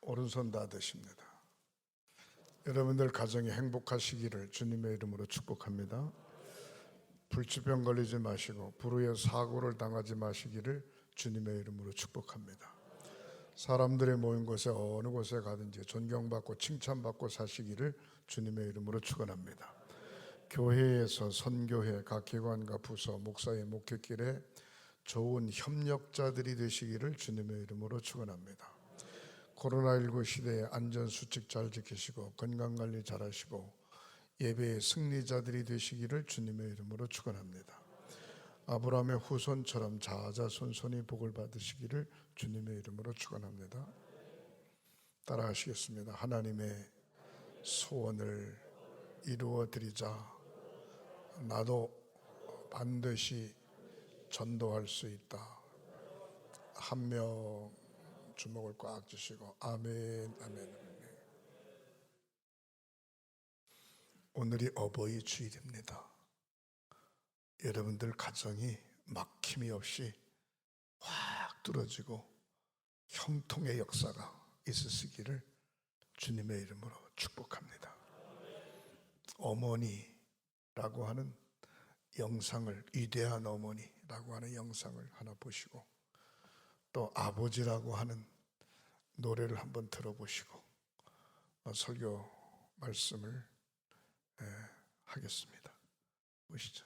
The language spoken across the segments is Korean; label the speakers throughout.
Speaker 1: 오른손 다 드십니다. 여러분들 가정이 행복하시기를 주님의 이름으로 축복합니다. 불치병 걸리지 마시고 불후의 사고를 당하지 마시기를 주님의 이름으로 축복합니다. 사람들이 모인 곳에 어느 곳에 가든지 존경받고 칭찬받고 사시기를 주님의 이름으로 축원합니다. 교회에서 선교회, 각 기관과 부서, 목사의 목회길에 좋은 협력자들이 되시기를 주님의 이름으로 축원합니다. 코로나19 시대에 안전수칙 잘 지키시고 건강관리 잘하시고 예배의 승리자들이 되시기를 주님의 이름으로 축원합니다. 아브라함의 후손처럼 자자손손이 복을 받으시기를 주님의 이름으로 축원합니다. 따라하시겠습니다. 하나님의 소원을 이루어 드리자. 나도 반드시 전도할 수 있다. 한 명 주먹을 꽉 쥐시고 아멘, 아멘. 오늘이 어버이 주일입니다. 여러분들 가정이 막힘이 없이 확 뚫어지고 형통의 역사가 있으시기를 주님의 이름으로 축복합니다. 어머니라고 하는 영상을, 위대한 어머니라고 하는 영상을 하나 보시고 또 아버지라고 하는 노래를 한번 들어보시고 설교 말씀을 하겠습니다. 보시죠.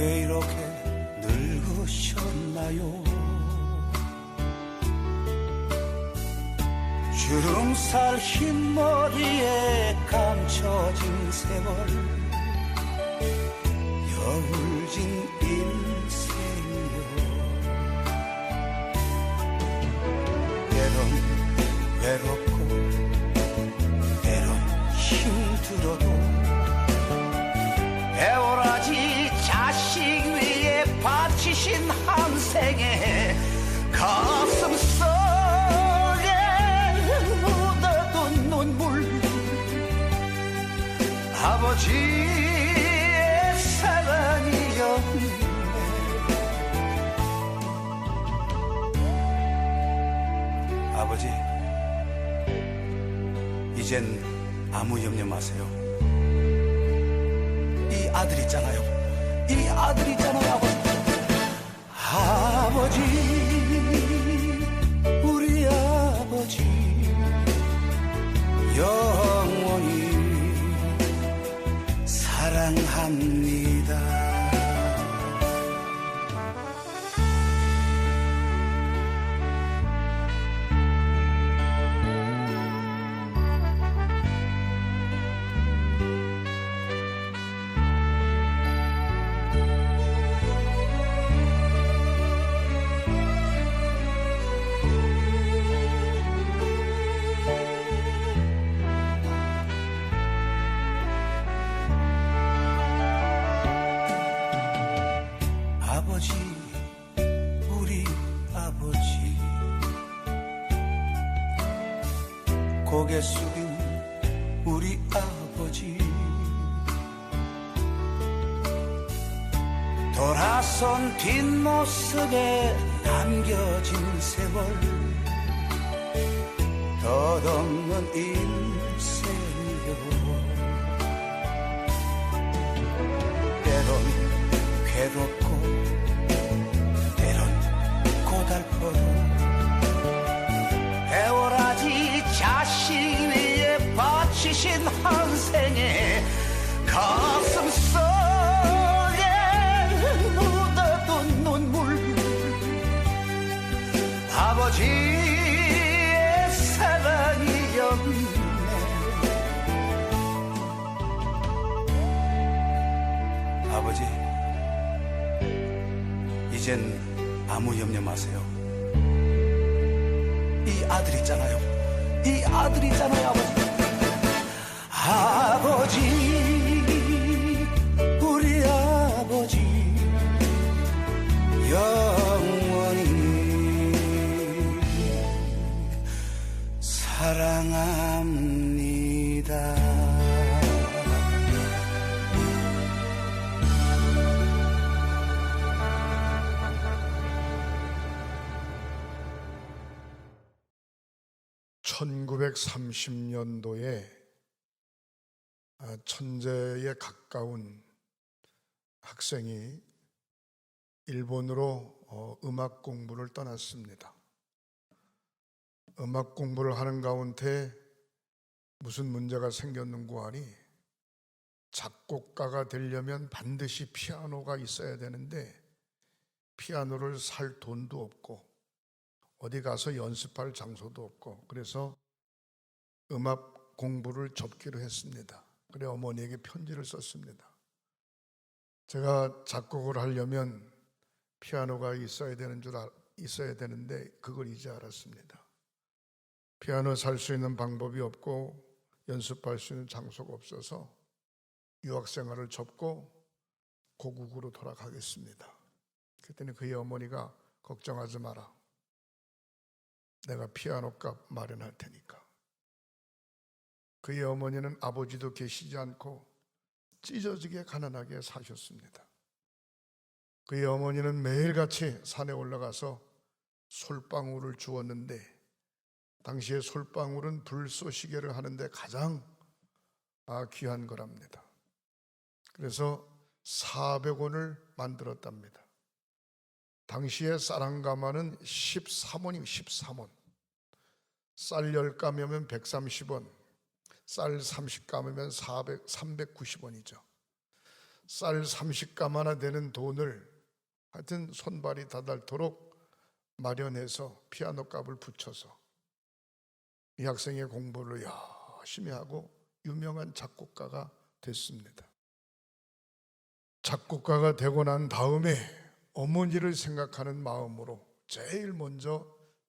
Speaker 2: 왜 이렇게 늙으셨나요? 주름살 흰머리에 감춰진 세월, 여울진 인생이요. 때론 외롭고 때론 힘들어도 배오라지 자식 위에 바치신 한 생에 가슴 속에 묻어둔 눈물, 아버지의 사랑이었네. 아버지, 이젠 아무 염려 마세요. 이 아들 있잖아요. 이 아들 있잖아요, 아버지. 아버지, 우리 아버지, 영원히 사랑합니다. 아버지, 우리 아버지, 고개 숙인 우리 아버지, 돌아선 뒷모습에 남겨진 세월, 덧없는 인생이요. 때론 괴롭고 때론 고달퍼도 배오라지 자식 위에 바치신 한 생에 가슴 속에 묻어둔 눈물, 아버지의 사랑이었네. 아버지, 이젠 아무 염려 마세요. 이 아들 있잖아요. 이 아들 있잖아요, 아버지. 아버지, 우리 아버지, 영원히 사랑합니다.
Speaker 1: 1930년도에 천재에 가까운 학생이 일본으로 음악 공부를 떠났습니다. 음악 공부를 하는 가운데 무슨 문제가 생겼는고 하니, 작곡가가 되려면 반드시 피아노가 있어야 되는데 피아노를 살 돈도 없고 어디 가서 연습할 장소도 없고, 그래서 음악 공부를 접기로 했습니다. 그래 어머니에게 편지를 썼습니다. 제가 작곡을 하려면 피아노가 있어야 되는데 그걸 이제 알았습니다. 피아노 살 수 있는 방법이 없고 연습할 수 있는 장소가 없어서 유학생활을 접고 고국으로 돌아가겠습니다. 그랬더니 그의 어머니가 걱정하지 마라. 내가 피아노 값 마련할 테니까. 그의 어머니는 아버지도 계시지 않고 찢어지게 가난하게 사셨습니다. 그의 어머니는 매일같이 산에 올라가서 솔방울을 주었는데, 당시에 솔방울은 불쏘시개를 하는데 가장 귀한 거랍니다. 그래서 400원을 만들었답니다. 당시에 쌀 한 가마는 13원이면 13원. 쌀 10가마면 130원, 쌀 30가마면 390원이죠. 쌀 30감 하나 되는 돈을 하여튼 손발이 다닳도록 마련해서 피아노 값을 붙여서 이 학생의 공부를 열심히 하고 유명한 작곡가가 됐습니다. 작곡가가 되고 난 다음에 어머니를 생각하는 마음으로 제일 먼저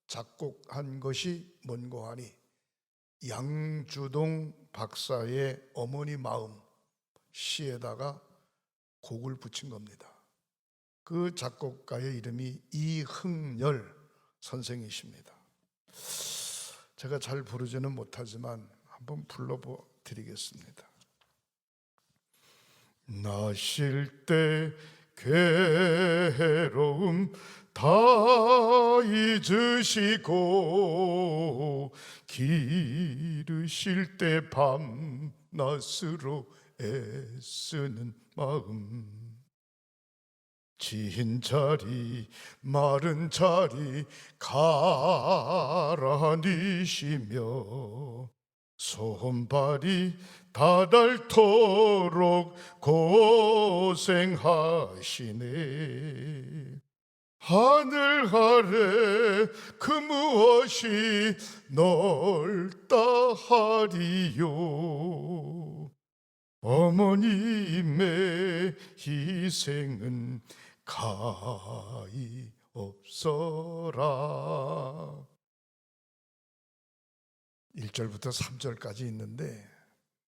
Speaker 1: 작곡한 것이 뭔고 하니 양주동 박사의 어머니 마음 시에다가 곡을 붙인 겁니다. 그 작곡가의 이름이 이흥열 선생이십니다. 제가 잘 부르지는 못하지만 한번 불러드리겠습니다. 나실 때 괴로움 다 잊으시고 기르실 때 밤낮으로 애쓰는 마음 진 자리 마른 자리 가라앉으시며 손발이 다닳도록 고생하시네. 하늘 아래 그 무엇이 넓다 하리요. 어머님의 희생은 가히 없어라. 1절부터 3절까지 있는데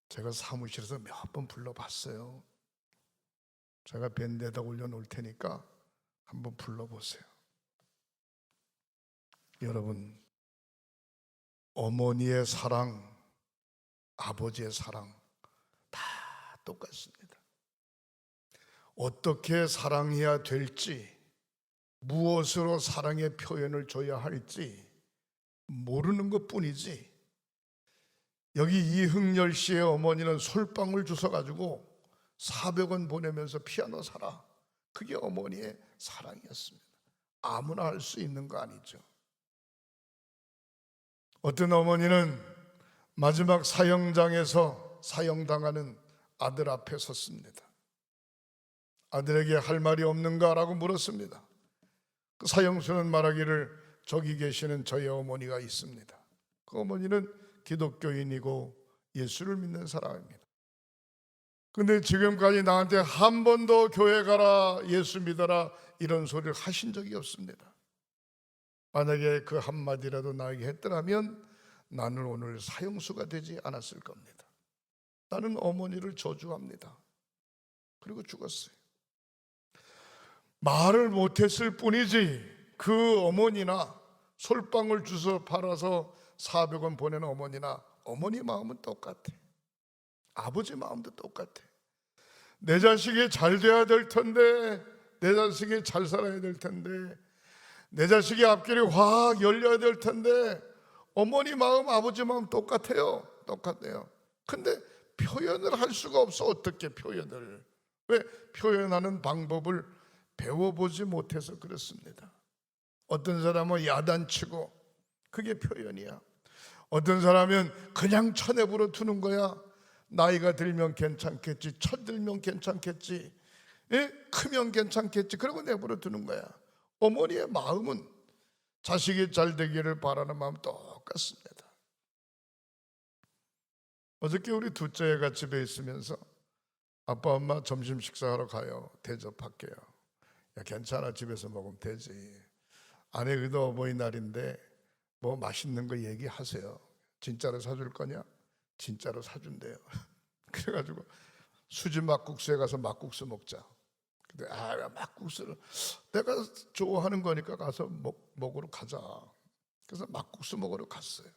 Speaker 1: 제가 사무실에서 몇 번 불러봤어요. 제가 밴드에다 올려놓을 테니까 한번 불러보세요. 여러분, 어머니의 사랑, 아버지의 사랑 다 똑같습니다. 어떻게 사랑해야 될지, 무엇으로 사랑의 표현을 줘야 할지 모르는 것뿐이지. 여기 이흥열 씨의 어머니는 솔방울 주워가지고 400원 보내면서 피아노 사라. 그게 어머니의 사랑이었습니다. 아무나 할 수 있는 거 아니죠. 어떤 어머니는 마지막 사형장에서 사형당하는 아들 앞에 섰습니다. 아들에게 할 말이 없는가라고 물었습니다. 그 사형수는 말하기를 저기 계시는 저희 어머니가 있습니다. 그 어머니는 기독교인이고 예수를 믿는 사람입니다. 근데 지금까지 나한테 한 번도 교회 가라, 예수 믿어라 이런 소리를 하신 적이 없습니다. 만약에 그 한마디라도 나에게 했더라면 나는 오늘 사형수가 되지 않았을 겁니다. 나는 어머니를 저주합니다. 그리고 죽었어요. 말을 못했을 뿐이지 그 어머니나 솔방울 주워 팔아서 400원 보내는 어머니나 어머니 마음은 똑같아. 아버지 마음도 똑같아. 내 자식이 잘 돼야 될 텐데, 내 자식이 잘 살아야 될 텐데, 내 자식이 앞길이 확 열려야 될 텐데 어머니 마음, 아버지 마음 똑같아요. 똑같아요. 근데 표현을 할 수가 없어. 어떻게 표현을? 왜? 표현하는 방법을 배워보지 못해서 그렇습니다. 어떤 사람은 야단치고 그게 표현이야. 어떤 사람은 그냥 쳐내버려 두는 거야. 나이가 들면 괜찮겠지, 쳐들면 괜찮겠지, 크면 괜찮겠지, 그러고 내버려 두는 거야. 어머니의 마음은 자식이 잘 되기를 바라는 마음 똑같습니다. 어저께 우리 둘째 애가 집에 있으면서 아빠 엄마 점심 식사하러 가요. 대접할게요. 야, 괜찮아, 집에서 먹으면 되지. 아내 의도 어버이날인데 뭐 맛있는 거 얘기하세요. 진짜로 사줄 거냐? 진짜로 사준대요. 그래가지고 수지 막국수에 가서 막국수 먹자. 근데 막국수를 내가 좋아하는 거니까 가서 먹으러 가자. 그래서 막국수 먹으러 갔어요.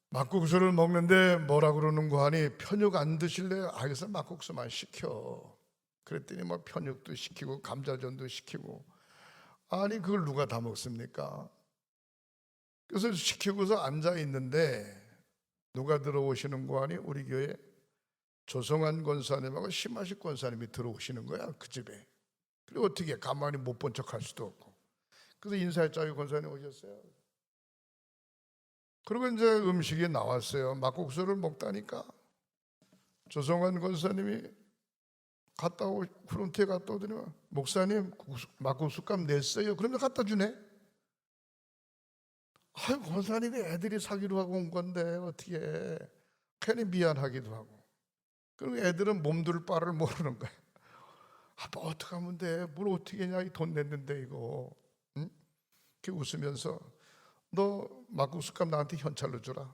Speaker 1: 막국수를 먹는데 뭐라 그러는 거 하니 편육 안 드실래요? 그래서 막국수만 시켜. 그랬더니 뭐 편육도 시키고 감자전도 시키고. 아니 그걸 누가 다 먹습니까? 그래서 시키고서 앉아 있는데 누가 들어오시는 거 아니? 우리 교회 조성환 권사님하고 심하식 권사님이 들어오시는 거야, 그 집에. 그리고 어떻게 가만히 못 본 척 할 수도 없고. 그래서 인사했자고 권사님 오셨어요. 그리고 이제 음식이 나왔어요. 막국수를 먹다니까 조성환 권사님이 갔다 오고 프론트에 갔다 오더니 목사님 막국수값 냈어요. 그러면 갖다 주네. 아유, 권사님이 애들이 사기로 하고 온 건데 어떻게 괜히 미안하기도 하고. 그럼 애들은 몸둘 바를 모르는 거야. 아빠 어떻게 하면 돼? 뭘 어떻게 했냐? 이 돈 냈는데 이거. 응? 이렇게 웃으면서 너 막국수값 나한테 현찰로 주라.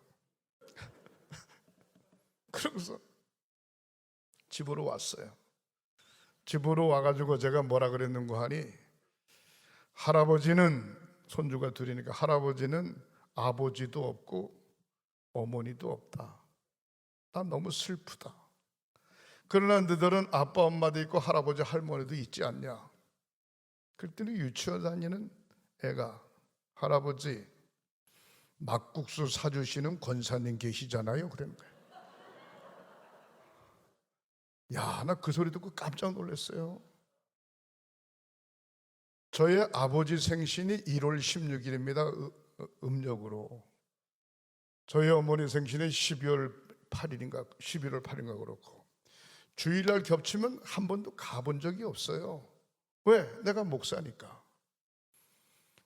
Speaker 1: 그러고서 집으로 왔어요. 집으로 와가지고 제가 뭐라 그랬는고 하니, 할아버지는, 손주가 둘이니까 할아버지는 아버지도 없고 어머니도 없다. 난 너무 슬프다. 그러나 너희들은 아빠 엄마도 있고 할아버지 할머니도 있지 않냐. 그랬더니 유치원 다니는 애가, 할아버지 막국수 사주시는 권사님 계시잖아요. 그러는 거예요. 야, 나 그 소리 듣고 깜짝 놀랐어요. 저의 아버지 생신이 1월 16일입니다. 음력으로. 저희 어머니 생신은 12월 8일인가 11월 8일인가 그렇고, 주일날 겹치면 한 번도 가본 적이 없어요. 왜? 내가 목사니까.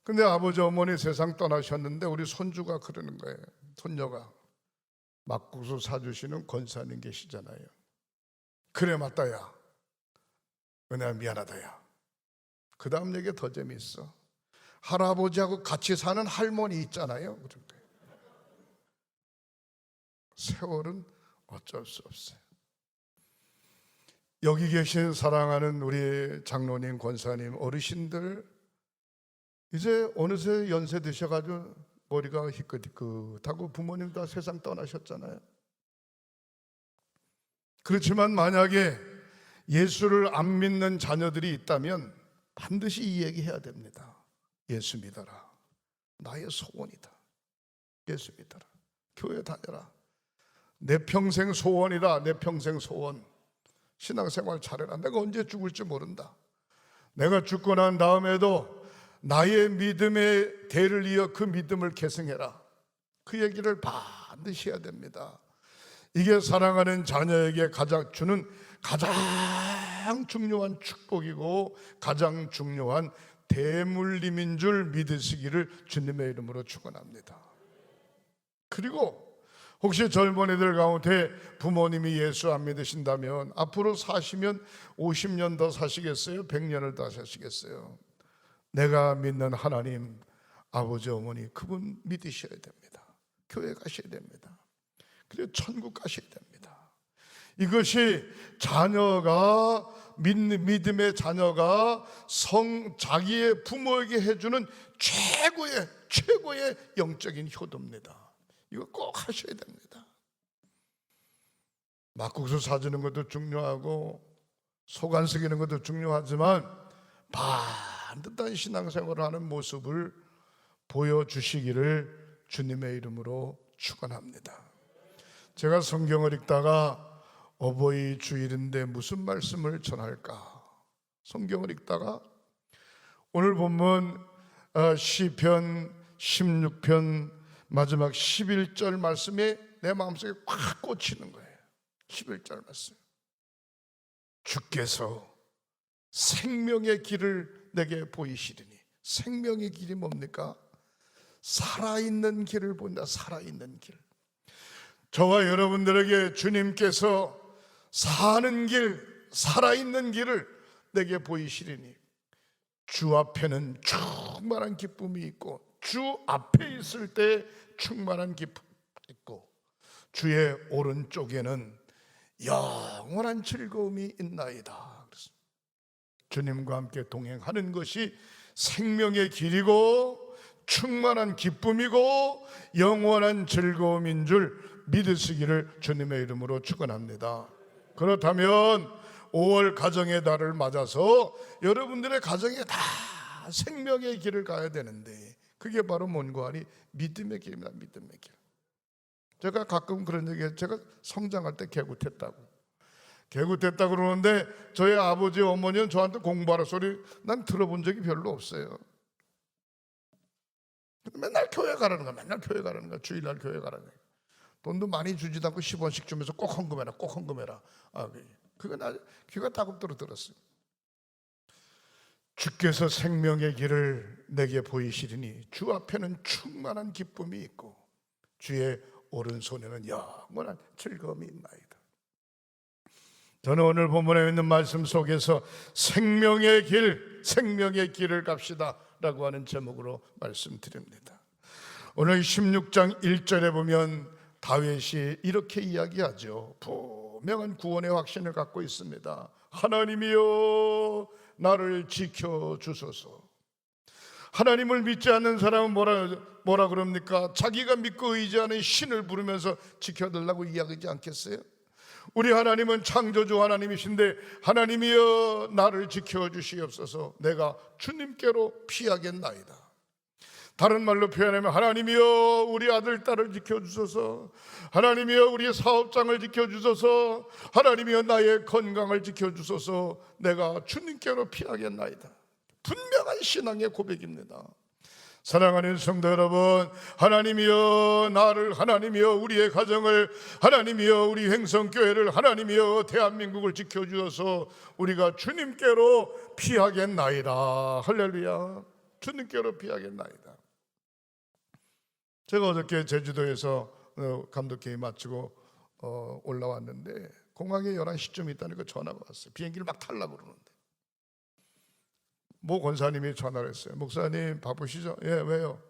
Speaker 1: 근데 아버지 어머니 세상 떠나셨는데 우리 손주가 그러는 거예요. 손녀가 막국수 사주시는 권사님 계시잖아요. 그래 맞다 야. 은혜야 미안하다 야. 그 다음 얘기가 더 재미있어. 할아버지하고 같이 사는 할머니 있잖아요. 세월은 어쩔 수 없어요. 여기 계신 사랑하는 우리 장로님, 권사님, 어르신들, 이제 어느새 연세 드셔가지고 머리가 희끗희끗하고 부모님 다 세상 떠나셨잖아요. 그렇지만 만약에 예수를 안 믿는 자녀들이 있다면 반드시 이 얘기 해야 됩니다. 예수 믿어라. 나의 소원이다. 예수 믿어라. 교회 다녀라. 내 평생 소원이다. 내 평생 소원. 신앙생활 잘해라. 내가 언제 죽을지 모른다. 내가 죽고 난 다음에도 나의 믿음의 대를 이어 그 믿음을 계승해라. 그 얘기를 반드시 해야 됩니다. 이게 사랑하는 자녀에게 주는 가장 중요한 축복이고 가장 중요한 대물림인 줄 믿으시기를 주님의 이름으로 축원합니다. 그리고 혹시 젊은이들 가운데 부모님이 예수 안 믿으신다면 앞으로 사시면 50년 더 사시겠어요? 100년을 더 사시겠어요? 내가 믿는 하나님, 아버지 어머니 그분 믿으셔야 됩니다. 교회 가셔야 됩니다. 그리고 천국 가셔야 됩니다. 이것이 자녀가 믿음의 자녀가 자기의 부모에게 해주는 최고의 영적인 효도입니다. 이거 꼭 하셔야 됩니다. 막국수 사주는 것도 중요하고 소간 쓰기는 것도 중요하지만 반듯한 신앙생활을 하는 모습을 보여주시기를 주님의 이름으로 축원합니다. 제가 성경을 읽다가 어버이 주일인데 무슨 말씀을 전할까? 성경을 읽다가 오늘 본문 시편 16편 마지막 11절 말씀에 내 마음속에 확 꽂히는 거예요. 11절 말씀. 주께서 생명의 길을 내게 보이시리니. 생명의 길이 뭡니까? 살아있는 길을 본다. 살아있는 길. 저와 여러분들에게 주님께서 사는 길, 살아있는 길을 내게 보이시리니 주 앞에는 충만한 기쁨이 있고 주 앞에 있을 때 충만한 기쁨이 있고 주의 오른쪽에는 영원한 즐거움이 있나이다. 그래서 주님과 함께 동행하는 것이 생명의 길이고 충만한 기쁨이고 영원한 즐거움인 줄 믿으시기를 주님의 이름으로 축원합니다. 그렇다면 5월 가정의 달을 맞아서 여러분들의 가정에 다 생명의 길을 가야 되는데 그게 바로 뭔가 하니 믿음의 길입니다. 믿음의 길. 제가 가끔 그런 얘기해요. 제가 성장할 때 개굿했다고 그러는데 저희 아버지 어머니는 저한테 공부하라 소리 난 들어본 적이 별로 없어요. 맨날 교회 가라는 거야. 맨날 교회 가라는 거야. 주일날 교회 가라는 거야. 돈도 많이 주지도 않고 10원씩 주면서 꼭 헌금해라. 꼭 헌금해라. 그건 아주 귀가 따갑도록 들었어요. 주께서 생명의 길을 내게 보이시리니 주 앞에는 충만한 기쁨이 있고 주의 오른손에는 영원한 즐거움이 있나이다. 저는 오늘 본문에 있는 말씀 속에서 생명의 길을 갑시다 라고 하는 제목으로 말씀드립니다. 오늘 16장 1절에 보면 다윗이 이렇게 이야기하죠. 분명한 구원의 확신을 갖고 있습니다. 하나님이여 나를 지켜주소서. 하나님을 믿지 않는 사람은 뭐라 그럽니까? 자기가 믿고 의지하는 신을 부르면서 지켜달라고 이야기하지 않겠어요? 우리 하나님은 창조주 하나님이신데 하나님이여 나를 지켜주시옵소서. 내가 주님께로 피하겠나이다. 다른 말로 표현하면 하나님이여 우리 아들 딸을 지켜주소서, 하나님이여 우리 사업장을 지켜주소서, 하나님이여 나의 건강을 지켜주소서. 내가 주님께로 피하겠나이다. 분명한 신앙의 고백입니다. 사랑하는 성도 여러분, 하나님이여 나를, 하나님이여 우리의 가정을, 하나님이여 우리 행성교회를, 하나님이여 대한민국을 지켜주셔서 우리가 주님께로 피하겠나이다. 할렐루야. 주님께로 피하겠나이다. 제가 어저께 제주도에서 감독회의 마치고 올라왔는데 공항에 11시쯤 있다니까 전화가 왔어요. 비행기를 막 타려고 그러는데 모 권사님이 전화를 했어요. 목사님 바쁘시죠? 예, 왜요?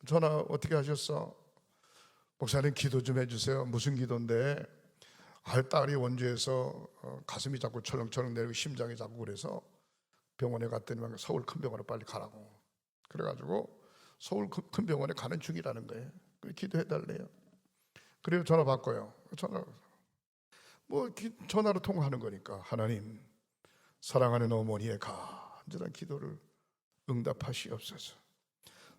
Speaker 1: 전화 어떻게 하셨어? 목사님 기도 좀 해주세요. 무슨 기도인데? 딸이 원주에서 가슴이 자꾸 철렁철렁 내리고 심장이 자꾸 그래서 병원에 갔더니 서울 큰 병원에 빨리 가라고. 그래가지고 서울 큰 병원에 가는 중이라는 거예요. 기도해달래요. 그래요. 전화 바꿔요. 전화로 통화하는 거니까. 하나님, 사랑하는 어머니의 간절한 기도를 응답하시옵소서.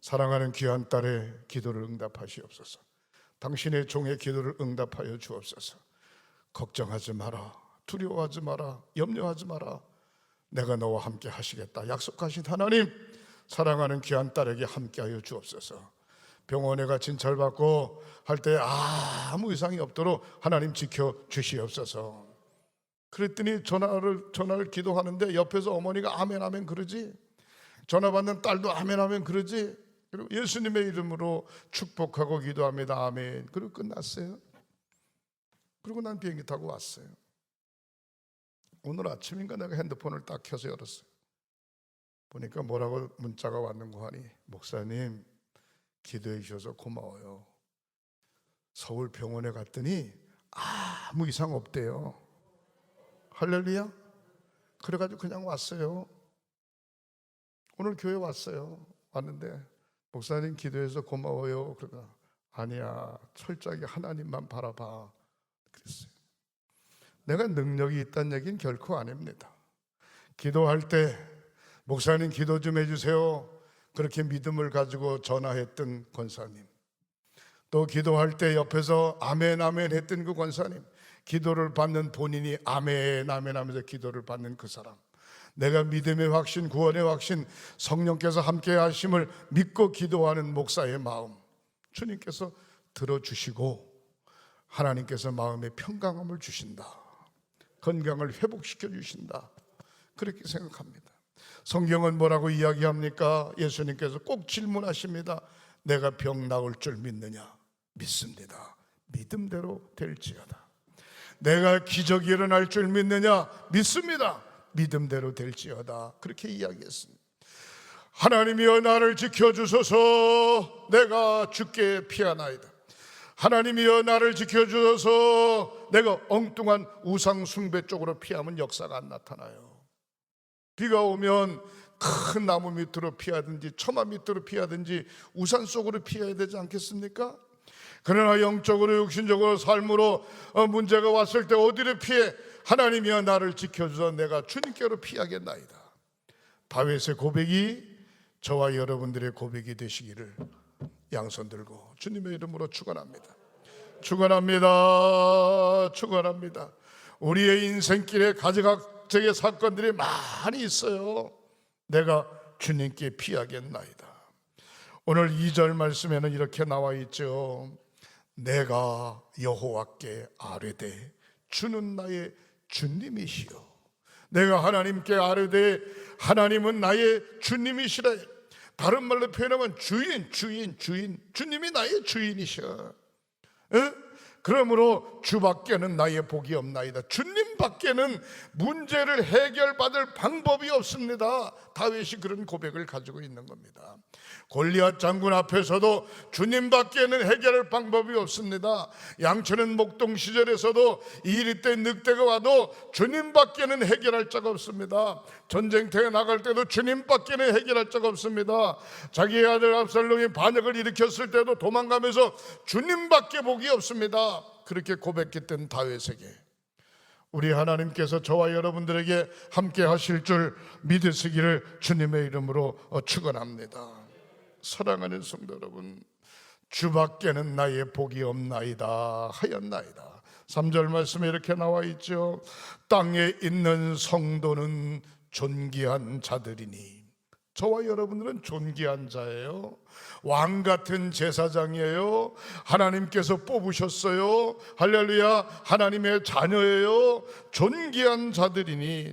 Speaker 1: 사랑하는 귀한 딸의 기도를 응답하시옵소서. 당신의 종의 기도를 응답하여 주옵소서. 걱정하지 마라, 두려워하지 마라, 염려하지 마라. 내가 너와 함께 하시겠다 약속하신 하나님, 사랑하는 귀한 딸에게 함께하여 주옵소서. 병원에 가 진찰받고 할 때 아무 이상이 없도록 하나님 지켜주시옵소서. 그랬더니 전화를 기도하는데 옆에서 어머니가 아멘 아멘 그러지, 전화 받는 딸도 아멘 아멘 그러지. 그리고 예수님의 이름으로 축복하고 기도합니다 아멘. 그리고 끝났어요. 그리고 난 비행기 타고 왔어요. 오늘 아침인가 내가 핸드폰을 딱 켜서 열었어요. 보니까 뭐라고 문자가 왔는고 하니, 목사님 기도해 주셔서 고마워요. 서울 병원에 갔더니 아무 이상 없대요. 할렐루야. 그래가지고 그냥 왔어요. 오늘 교회 왔어요. 왔는데 목사님 기도해서 고마워요. 그러다 아니야, 철저하게 하나님만 바라봐 그랬어요. 내가 능력이 있다는 얘기는 결코 아닙니다. 기도할 때 목사님 기도 좀 해주세요, 그렇게 믿음을 가지고 전화했던 권사님, 또 기도할 때 옆에서 아멘 아멘 했던 그 권사님, 기도를 받는 본인이 아멘 아멘 하면서 기도를 받는 그 사람, 내가 믿음의 확신, 구원의 확신, 성령께서 함께 하심을 믿고 기도하는 목사의 마음, 주님께서 들어주시고 하나님께서 마음에 평강함을 주신다, 건강을 회복시켜 주신다, 그렇게 생각합니다. 성경은 뭐라고 이야기합니까? 예수님께서 꼭 질문하십니다. 내가 병 나을 줄 믿느냐? 믿습니다. 믿음대로 될지어다. 내가 기적이 일어날 줄 믿느냐? 믿습니다. 믿음대로 될지어다. 그렇게 이야기했습니다. 하나님이여 나를 지켜주소서. 내가 주께 피하나이다. 하나님이여 나를 지켜주소서. 내가 엉뚱한 우상 숭배 쪽으로 피하면 역사가 안 나타나요. 비가 오면 큰 나무 밑으로 피하든지 처마 밑으로 피하든지 우산 속으로 피해야 되지 않겠습니까? 그러나 영적으로 육신적으로 삶으로 문제가 왔을 때 어디로 피해? 하나님이여 나를 지켜주소서. 내가 주님께로 피하겠나이다. 다윗의 고백이 저와 여러분들의 고백이 되시기를 양손 들고 주님의 이름으로 축원합니다. 축원합니다. 축원합니다. 우리의 인생길에 가지각색의 사건들이 많이 있어요. 내가 주님께 피하겠나이다. 오늘 2절 말씀에는 이렇게 나와 있죠. 내가 여호와께 아뢰되 주는 나의 주님이시요. 내가 하나님께 아뢰되 하나님은 나의 주님이시라. 다른 말로 표현하면 주인. 주님이 나의 주인이셔. 그러므로 주밖에는 나의 복이 없나이다. 주님밖에는 문제를 해결받을 방법이 없습니다. 다윗이 그런 고백을 가지고 있는 겁니다. 골리앗 장군 앞에서도 주님밖에는 해결할 방법이 없습니다. 양치는 목동 시절에서도 이리 때 늑대가 와도 주님밖에는 해결할 자가 없습니다. 전쟁터에 나갈 때도 주님밖에는 해결할 자가 없습니다. 자기의 아들 압살롬이 반역을 일으켰을 때도 도망가면서 주님밖에 복이 없습니다. 그렇게 고백했던 다윗에게 우리 하나님께서 저와 여러분들에게 함께 하실 줄 믿으시기를 주님의 이름으로 축원합니다. 사랑하는 성도 여러분, 주밖에는 나의 복이 없나이다 하였나이다. 3절 말씀에 이렇게 나와 있죠. 땅에 있는 성도는 존귀한 자들이니. 저와 여러분들은 존귀한 자예요. 왕 같은 제사장이에요. 하나님께서 뽑으셨어요. 할렐루야. 하나님의 자녀예요. 존귀한 자들이니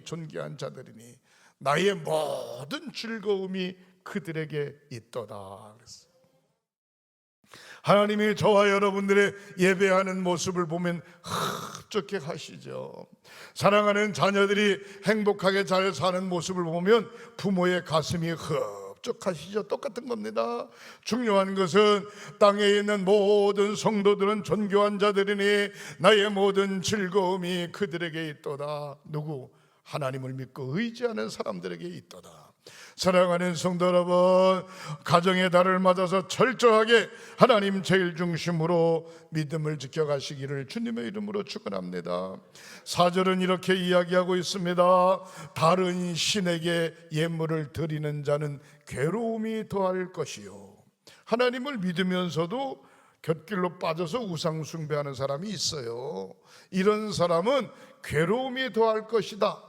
Speaker 1: 나의 모든 즐거움이 그들에게 있도다. 하나님이 저와 여러분들의 예배하는 모습을 보면 흡족해하시죠. 사랑하는 자녀들이 행복하게 잘 사는 모습을 보면 부모의 가슴이 흡족하시죠. 똑같은 겁니다. 중요한 것은 땅에 있는 모든 성도들은 존귀한 자들이니 나의 모든 즐거움이 그들에게 있도다. 누구? 하나님을 믿고 의지하는 사람들에게 있도다. 사랑하는 성도 여러분, 가정의 달을 맞아서 철저하게 하나님 제일 중심으로 믿음을 지켜가시기를 주님의 이름으로 축원합니다. 4절은 이렇게 이야기하고 있습니다. 다른 신에게 예물을 드리는 자는 괴로움이 더할 것이요. 하나님을 믿으면서도 곁길로 빠져서 우상 숭배하는 사람이 있어요. 이런 사람은 괴로움이 더할 것이다.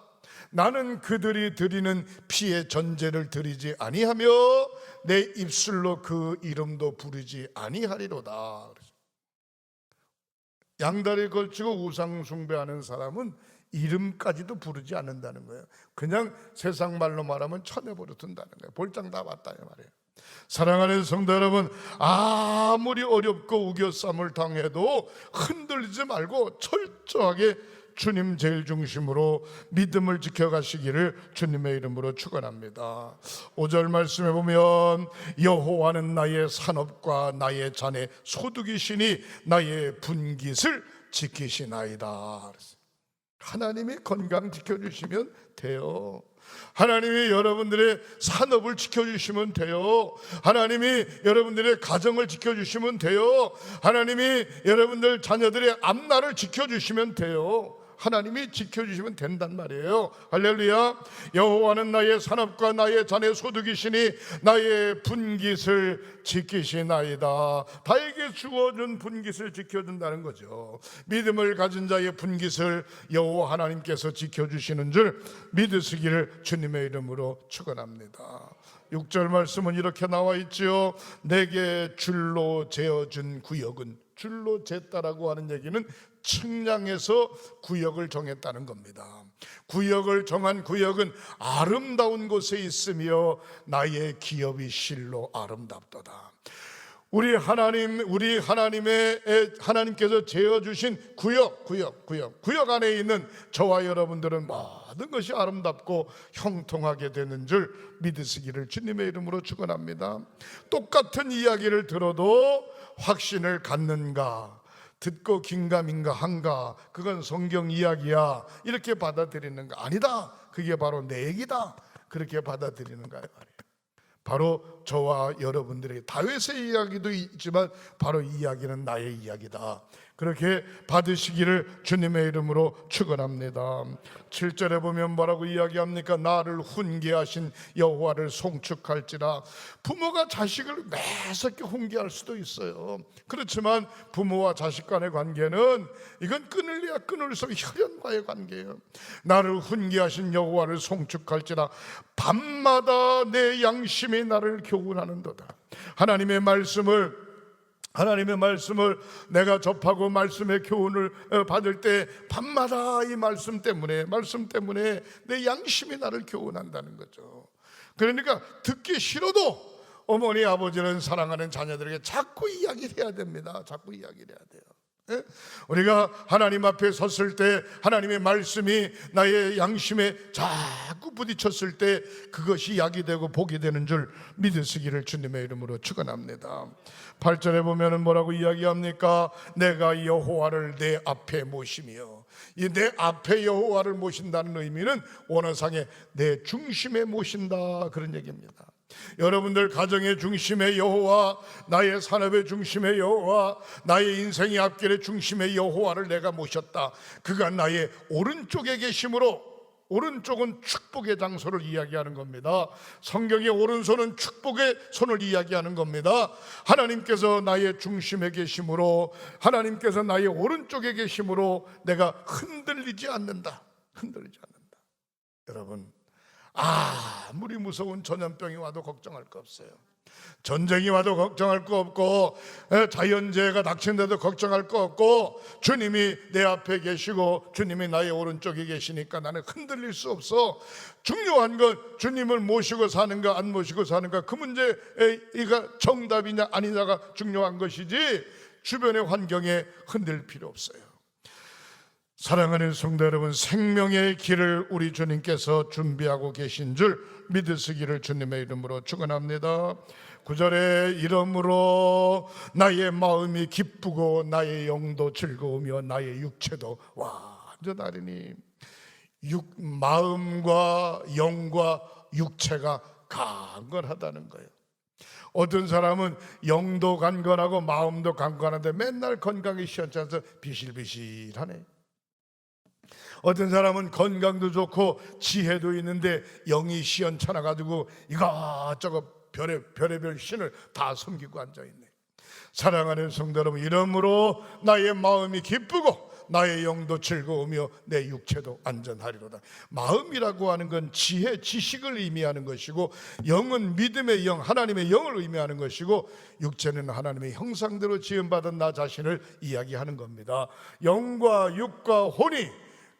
Speaker 1: 나는 그들이 드리는 피의 전제를 드리지 아니하며 내 입술로 그 이름도 부르지 아니하리로다. 양다리 걸치고 우상 숭배하는 사람은 이름까지도 부르지 않는다는 거예요. 그냥 세상 말로 말하면 쳐내버려 둔다는 거예요. 볼장 다 봤다 이 말이에요. 사랑하는 성도 여러분, 아무리 어렵고 우겨쌈을 당해도 흔들리지 말고 철저하게 주님 제일 중심으로 믿음을 지켜가시기를 주님의 이름으로 축원합니다. 5절 말씀에 보면 여호와는 나의 산업과 나의 잔의 소득이시니 나의 분깃을 지키시나이다. 하나님이 건강 지켜주시면 돼요. 하나님이 여러분들의 산업을 지켜주시면 돼요. 하나님이 여러분들의 가정을 지켜주시면 돼요. 하나님이 여러분들 자녀들의 앞날을 지켜주시면 돼요. 하나님이 지켜주시면 된단 말이에요. 할렐루야. 여호와는 나의 산업과 나의 잔의 소득이시니 나의 분깃을 지키시나이다. 나에게 주어준 분깃을 지켜준다는 거죠. 믿음을 가진 자의 분깃을 여호와 하나님께서 지켜주시는 줄 믿으시기를 주님의 이름으로 축원합니다. 6절 말씀은 이렇게 나와 있지요. 내게 줄로 재어준 구역은, 줄로 쟀다라고 하는 얘기는 측량해서 구역을 정했다는 겁니다. 구역을 정한 구역은 아름다운 곳에 있으며 나의 기업이 실로 아름답도다. 우리 하나님께서 재어주신 구역 안에 있는 저와 여러분들은 모든 것이 아름답고 형통하게 되는 줄 믿으시기를 주님의 이름으로 축원합니다. 똑같은 이야기를 들어도 확신을 갖는가, 듣고 긴가민가 한가, 그건 성경 이야기야 이렇게 받아들이는 거 아니다, 그게 바로 내 얘기다, 그렇게 받아들이는 거예요. 바로 저와 여러분들의 다윗의 이야기도 있지만 바로 이 이야기는 나의 이야기다, 그렇게 받으시기를 주님의 이름으로 축원합니다. 7절에 보면 뭐라고 이야기합니까? 나를 훈계하신 여호와를 송축할지라. 부모가 자식을 매섭게 훈계할 수도 있어요. 그렇지만 부모와 자식 간의 관계는 이건 끊을래야 끊을수록 혈연과의 관계예요. 나를 훈계하신 여호와를 송축할지라. 밤마다 내 양심이 나를 교훈하는도다. 하나님의 말씀을 하나님의 말씀을 내가 접하고 말씀의 교훈을 받을 때 밤마다 이 말씀 때문에 내 양심이 나를 교훈한다는 거죠. 그러니까 듣기 싫어도 어머니 아버지는 사랑하는 자녀들에게 자꾸 이야기를 해야 됩니다. 자꾸 이야기를 해야 돼요. 예? 우리가 하나님 앞에 섰을 때 하나님의 말씀이 나의 양심에 자꾸 부딪혔을 때 그것이 약이 되고 복이 되는 줄 믿으시기를 주님의 이름으로 축원합니다. 8절에 보면은 뭐라고 이야기합니까? 내가 여호와를 내 앞에 모시며, 이 내 앞에 여호와를 모신다는 의미는 원어상에 내 중심에 모신다, 그런 얘기입니다. 여러분들 가정의 중심의 여호와, 나의 산업의 중심의 여호와, 나의 인생의 앞길의 중심의 여호와를 내가 모셨다. 그가 나의 오른쪽에 계심으로, 오른쪽은 축복의 장소를 이야기하는 겁니다. 성경의 오른손은 축복의 손을 이야기하는 겁니다. 하나님께서 나의 중심에 계심으로, 하나님께서 나의 오른쪽에 계심으로 내가 흔들리지 않는다. 흔들리지 않는다. 여러분, 아무리 무서운 전염병이 와도 걱정할 거 없어요. 전쟁이 와도 걱정할 거 없고, 자연재해가 닥친데도 걱정할 거 없고, 주님이 내 앞에 계시고 주님이 나의 오른쪽에 계시니까 나는 흔들릴 수 없어. 중요한 건 주님을 모시고 사는가 안 모시고 사는가, 그 문제가 정답이냐 아니냐가 중요한 것이지 주변의 환경에 흔들 필요 없어요. 사랑하는 성도 여러분, 생명의 길을 우리 주님께서 준비하고 계신 줄 믿으시기를 주님의 이름으로 축원합니다. 9절에 이러므로 나의 마음이 기쁘고 나의 영도 즐거우며 나의 육체도 완전하리니, 마음과 영과 육체가 강건하다는 거예요. 어떤 사람은 영도 강건하고 마음도 강건한데 맨날 건강이 시원찮아서 비실비실하네. 어떤 사람은 건강도 좋고 지혜도 있는데 영이 시원찮아가지고 이것저것 별의별 신을 다 섬기고 앉아있네. 사랑하는 성도 여러분, 이러므로 나의 마음이 기쁘고 나의 영도 즐거우며 내 육체도 안전하리로다. 마음이라고 하는 건 지혜, 지식을 의미하는 것이고, 영은 믿음의 영, 하나님의 영을 의미하는 것이고, 육체는 하나님의 형상대로 지음받은 나 자신을 이야기하는 겁니다. 영과 육과 혼이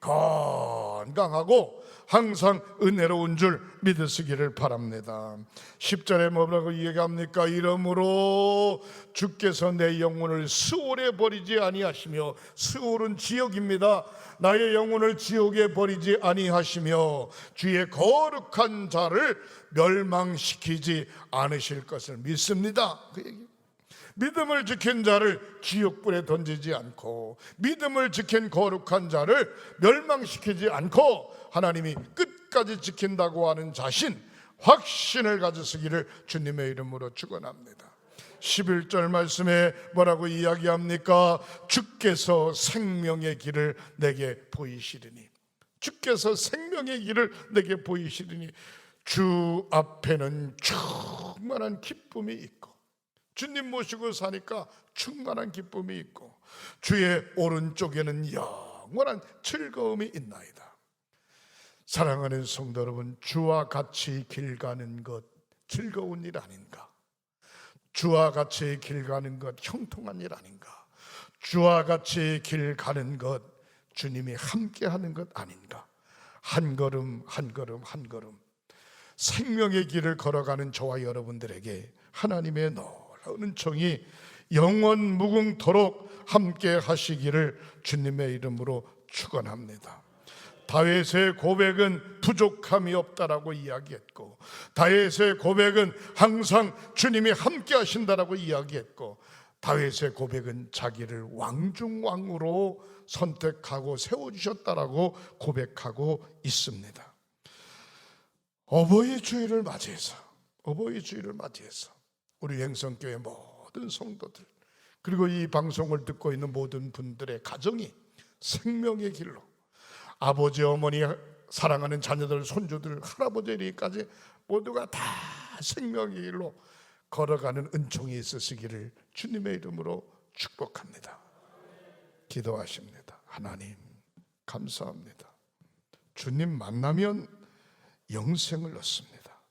Speaker 1: 건강하고 항상 은혜로운 줄 믿으시기를 바랍니다. 10절에 뭐라고 얘기합니까? 이러므로 주께서 내 영혼을 스올에 버리지 아니하시며, 스올은 지옥입니다. 나의 영혼을 지옥에 버리지 아니하시며 주의 거룩한 자를 멸망시키지 않으실 것을 믿습니다. 그 얘기. 믿음을 지킨 자를 지옥불에 던지지 않고, 믿음을 지킨 거룩한 자를 멸망시키지 않고 하나님이 끝까지 지킨다고 하는 자신, 확신을 가지시기를 주님의 이름으로 축원합니다. 11절 말씀에 뭐라고 이야기합니까? 주께서 생명의 길을 내게 보이시리니, 주께서 생명의 길을 내게 보이시리니, 주 앞에는 충만한 기쁨이 있고, 주님 모시고 사니까 충만한 기쁨이 있고, 주의 오른쪽에는 영원한 즐거움이 있나이다. 사랑하는 성도 여러분, 주와 같이 길 가는 것 즐거운 일 아닌가? 주와 같이 길 가는 것 형통한 일 아닌가? 주와 같이 길 가는 것 주님이 함께 하는 것 아닌가? 한 걸음 한 걸음 한 걸음 생명의 길을 걸어가는 저와 여러분들에게 하나님의 은총이 영원 무궁토록 함께 하시기를 주님의 이름으로 축원합니다. 다윗의 고백은 부족함이 없다라고 이야기했고, 다윗의 고백은 항상 주님이 함께 하신다라고 이야기했고, 다윗의 고백은 자기를 왕중왕으로 선택하고 세워주셨다라고 고백하고 있습니다. 어버이 주일을 맞이해서 우리 행성교회 모든 성도들, 그리고 이 방송을 듣고 있는 모든 분들의 가정이 생명의 길로, 아버지 어머니 사랑하는 자녀들 손주들 할아버지까지 모두가 다 생명의 길로 걸어가는 은총이 있으시기를 주님의 이름으로 축복합니다. 기도하십니다. 하나님 감사합니다. 주님 만나면 영생을 얻습니다.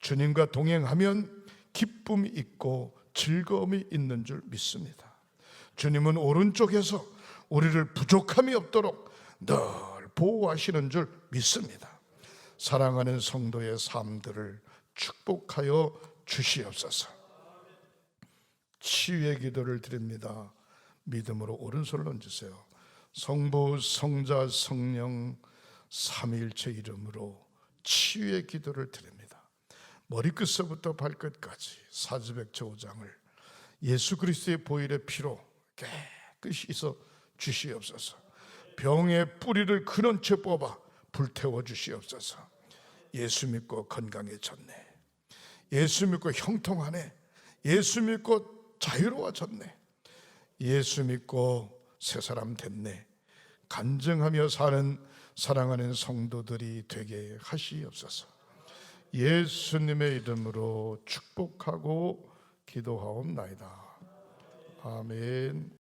Speaker 1: 주님과 동행하면 기쁨이 있고 즐거움이 있는 줄 믿습니다. 주님은 오른쪽에서 우리를 부족함이 없도록 늘 보호하시는 줄 믿습니다. 사랑하는 성도의 삶들을 축복하여 주시옵소서. 치유의 기도를 드립니다. 믿음으로 오른손을 얹으세요. 성부, 성자, 성령 삼위일체 이름으로 치유의 기도를 드립니다. 머리끝서부터 발끝까지 사지백체 5장을 예수 그리스도의 보혈의 피로 깨끗이 씻어 주시옵소서. 병의 뿌리를 근원체 뽑아 불태워 주시옵소서. 예수 믿고 건강해졌네. 예수 믿고 형통하네. 예수 믿고 자유로워졌네. 예수 믿고 새 사람 됐네. 간증하며 사는 사랑하는 성도들이 되게 하시옵소서. 예수님의 이름으로 축복하고 기도하옵나이다. 아멘.